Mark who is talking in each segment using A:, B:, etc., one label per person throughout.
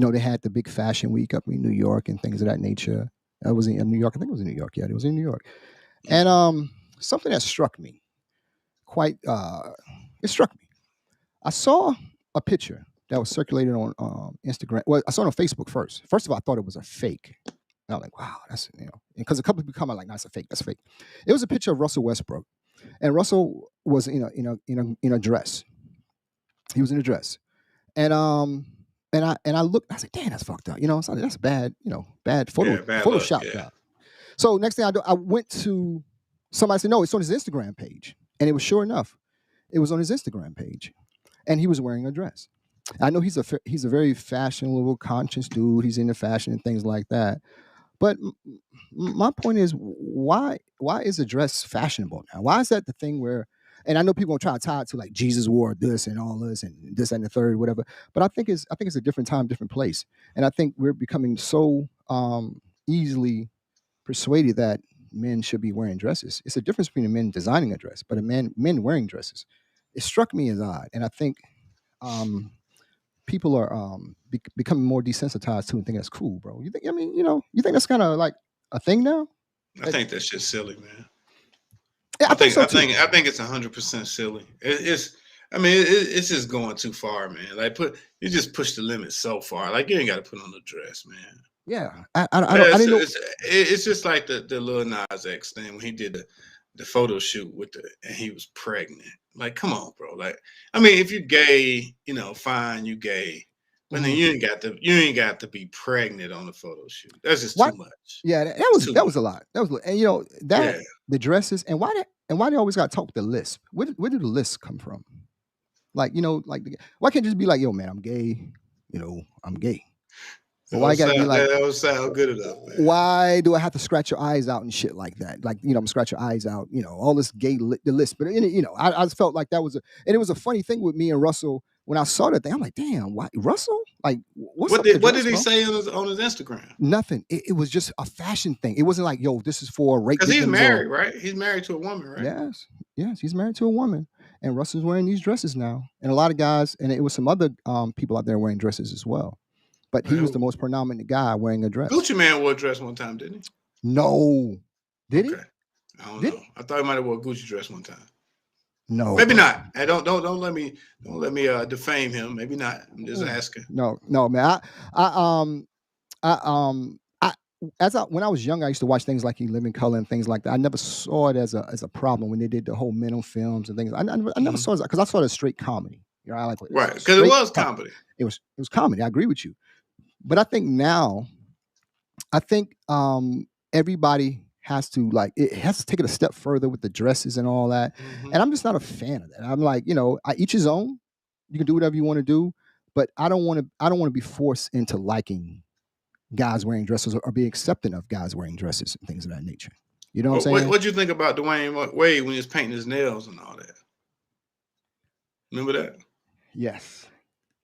A: they had the big fashion week up in New York and things of that nature. I was in New York. I think it was in New York. Yeah, it was in New York. And something that struck me quite, it struck me. I saw a picture that was circulated on Instagram. Well, I saw it on Facebook first. First of all, I thought it was a fake. And I'm like, wow, that's, because a couple of people come out like, no, that's a fake. That's fake. It was a picture of Russell Westbrook, and Russell was in a dress. He was in a dress, and I looked. I said, damn, that's fucked up. That's bad. Bad
B: bad
A: Photoshop
B: look,
A: job. So next thing I went to somebody said, no, it's on his Instagram page, and it was sure enough, it was on his Instagram page, and he was wearing a dress. I know he's a very fashionable, conscious dude. He's into fashion and things like that. But my point is, why is a dress fashionable now? Why is that the thing where? And I know people try to tie it to like Jesus wore this and all this and this and the third, whatever. But I think it's a different time, different place, and I think we're becoming so easily persuaded that men should be wearing dresses. It's a difference between a man designing a dress, but men wearing dresses. It struck me as odd, and I think people are becoming more desensitized to and think that's cool, bro. You think? I mean, you think that's kind of like a thing now?
B: I think that's just silly, man.
A: Yeah,
B: I think
A: so too.
B: I think it's 100% silly. It's just going too far, man. Like you just push the limit so far. Like you ain't got to put on a dress, man.
A: Yeah, I didn't know.
B: It's just like the Lil Nas X thing when he did the photo shoot and he was pregnant. Like, come on, bro. Like, I mean, if you're gay, fine, you gay. But then you ain't got to be pregnant on the photo shoot. That's just too much.
A: Yeah, that was a lot. That was, and the dresses and why they always got to talk the lisp. Where do the lists come from? Like, why can't it just be like, yo, man, I'm gay. I'm gay. But why gotta be like?
B: That don't sound good enough, man.
A: Why do I have to scratch your eyes out and shit like that? Like, I'm scratch your eyes out. All this gay the list. But I just felt like that was and it was a funny thing with me and Russell when I saw that thing. I'm like, damn, why Russell? Like, what
B: did he say on his Instagram?
A: Nothing. It was just a fashion thing. It wasn't like, yo, this is for rape.
B: Because he's married, right? He's married to a woman, right?
A: Yes, he's married to a woman, and Russell's wearing these dresses now, and a lot of guys, and it was some other people out there wearing dresses as well. But he was the most predominant guy wearing a dress.
B: Gucci Man wore a dress one time, didn't he?
A: No. Did he?
B: I don't know. I thought he might have wore a Gucci dress one time.
A: No.
B: Maybe not. Hey, don't let me defame him. Maybe not. I'm just asking.
A: No, man. When I was young, I used to watch things like In Living Color and things like that. I never saw it as a problem when they did the whole mental films and things. I never saw it because I saw it as straight comedy. Right,
B: because it was comedy.
A: It was comedy. I agree with you. But I think now, everybody has to take it a step further with the dresses and all that. Mm-hmm. And I'm just not a fan of that. I'm like, I each his own. You can do whatever you want to do, but I don't want to be forced into liking guys wearing dresses or be accepting of guys wearing dresses and things of that nature. You know what I'm saying?
B: What'd you think about Dwayne Wade when he was painting his nails and all that? Remember that?
A: Yes.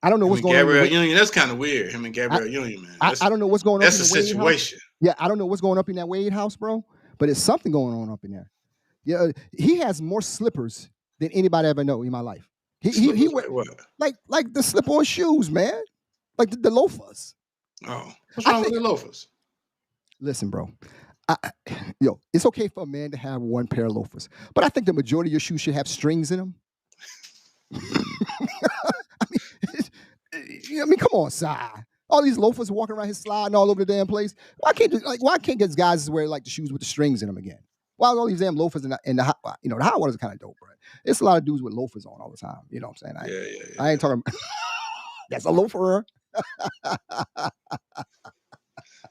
A: I don't know what's going on.
B: Gabrielle Union, that's kind of weird. Him and Gabrielle Union, man.
A: I don't know what's going on.
B: That's a situation.
A: Yeah, I don't know what's going up in that Wade house, bro. But it's something going on up in there. Yeah, he has more slippers than anybody I ever know in my life. He wear like the slip-on shoes, man. Like the loafers.
B: Oh, what's wrong with the loafers?
A: Listen, bro. It's okay for a man to have one pair of loafers, but I think the majority of your shoes should have strings in them. I mean, come on, Si. All these loafers walking around here sliding all over the damn place. Why can't these guys wear like the shoes with the strings in them again? Why all these damn loafers in the hot? The hot ones are kind of dope, bro. It's a lot of dudes with loafers on all the time. You know what I'm saying?
B: Yeah.
A: I ain't talking. That's a loafer.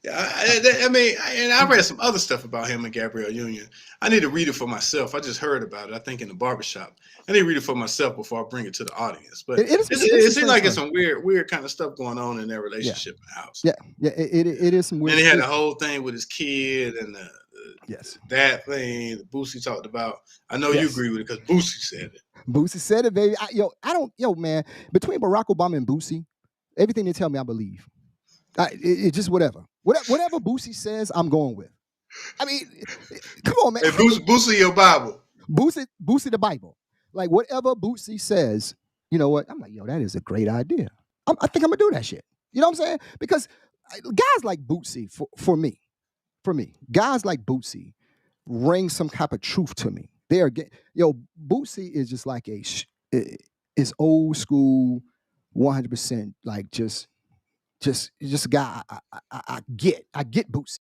B: Yeah, I read some other stuff about him and Gabrielle Union. I need to read it for myself. I just heard about it, I think, in the barbershop. I need to read it for myself before I bring it to the audience. But it seems like it's some weird kind of stuff going on in their relationship in the house.
A: Yeah, it is some weird.
B: And he had the whole thing with his kid and that thing that Boosie talked about. I know you agree with it because Boosie said it.
A: Boosie said it, baby. Man, between Barack Obama and Boosie, everything they tell me, I believe. It's just whatever Boosie says, I'm going with. I mean, come on, man.
B: Hey, Boosie your Bible.
A: Boosie the Bible. Like whatever Boosie says, you know what? I'm like, that is a great idea. I think I'm gonna do that shit. You know what I'm saying? Because guys like Bootsy, for me, guys like Bootsy ring some type of truth to me. They are Bootsy is just like is old school, 100%, like just a guy I get Bootsy.